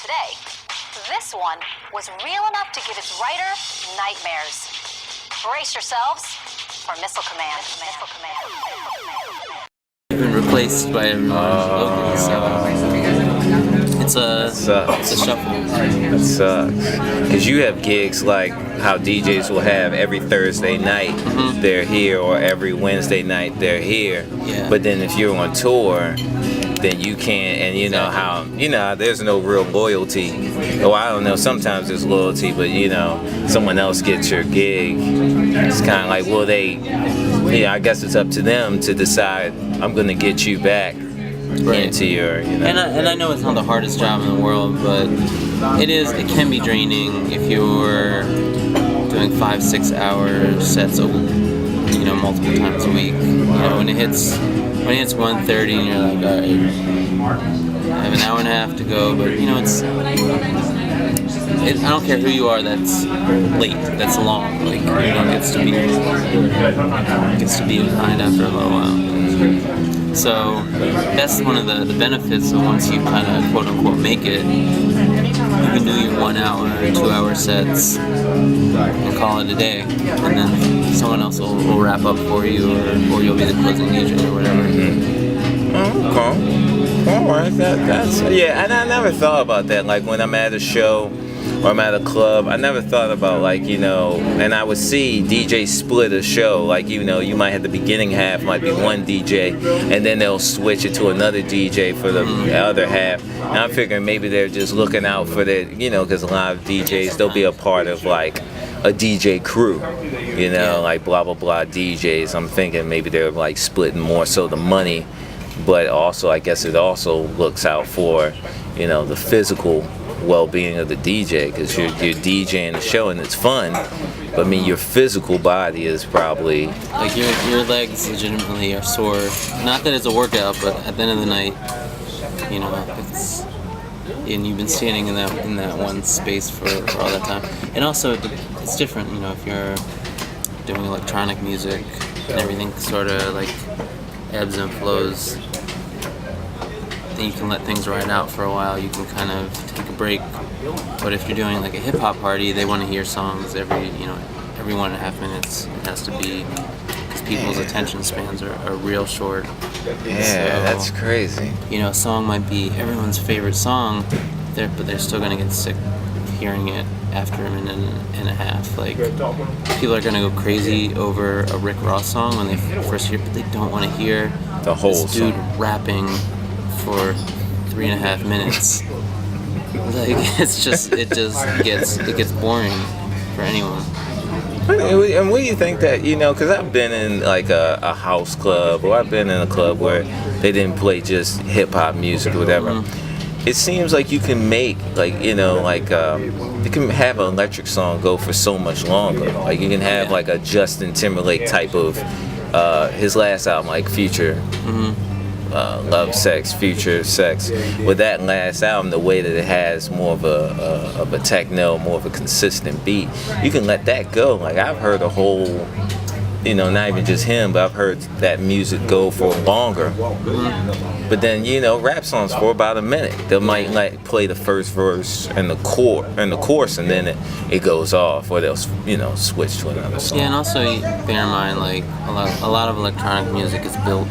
today, this one was real enough to give its writer nightmares. Brace yourselves for Missile Command. Missile Command. Been replaced by everyone locally, so it's a shuffle. It sucks. Because you have gigs like how DJs will have every Thursday night they're here, or every Wednesday night they're here. Yeah. But then if you're on tour, then you can't, and you know how, there's no real loyalty. Oh, I don't know, sometimes there's loyalty, but someone else gets your gig. It's kind of like, well, I guess it's up to them to decide, I'm going to get you back into your, And I know it's not the hardest job in the world, but it can be draining if you're doing 5-6 hour sets, multiple times a week. When it hits 1:30 and you're like, all right, I have an hour and a half to go, but I don't care who you are that's late, that's long, gets to be behind after a little while. So that's one of the benefits of once you kind of quote unquote make it. You can do your 1 hour or 2 hour sets and call it a day, and then someone else will wrap up for you, or you'll be the closing DJ or whatever. Okay. All right. That's and I never thought about that. Like when I'm at a show or I'm at a club, I never thought about and I would see DJ split a show. Like you might have the beginning half might be one DJ, and then they'll switch it to another DJ for the other half. And I'm figuring maybe they're just looking out for their, because a lot of DJs, they'll be a part of like a DJ crew, like blah blah blah DJs. I'm thinking maybe they're like splitting more so the money, but also I guess it also looks out for the physical well-being of the DJ, because you're DJing the show and it's fun, but your physical body is probably like your legs legitimately are sore. Not that it's a workout, but at the end of the night, it's, and you've been standing in that one space for all that time. And also it's different, if you're doing electronic music and everything sort of like ebbs and flows, then you can let things ride out for a while. You can kind of take a break. But if you're doing like a hip hop party, they want to hear songs every 1.5 minutes. It has to be, because people's attention spans are real short. Yeah, so, that's crazy. A song might be everyone's favorite song, but they're still gonna get sick of hearing it after a minute and a half. Like, people are gonna go crazy over a Rick Ross song when they first hear it, but they don't want to hear the whole this dude song rapping for 3.5 minutes. Like, it gets boring for anyone. And what do you think that, because I've been in like a house club, or I've been in a club where they didn't play just hip hop music or whatever. It seems like you can make you can have an electric song go for so much longer. Like you can have like a Justin Timberlake type of his last album, like Future. Love Sex, Future Sex. With that last album, the way that it has more of a techno, more of a consistent beat, you can let that go. Like I've heard a whole, not even just him, but I've heard that music go for longer. But then rap songs for about a minute. They might play the first verse and the chorus, and then it goes off, or they'll switch to another song. Yeah, and also bear in mind, like a lot of electronic music is built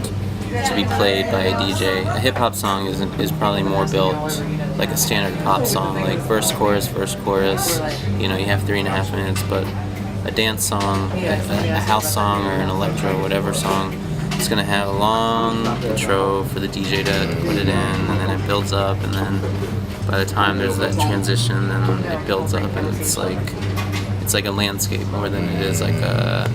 to be played by a DJ. A hip hop song is probably more built like a standard pop song, like verse, chorus. You have 3.5 minutes, but a dance song, a house song, or an electro, whatever song, it's gonna have a long intro for the DJ to put it in, and then it builds up, and then by the time there's that transition, then it builds up, and it's like a landscape more than it is like a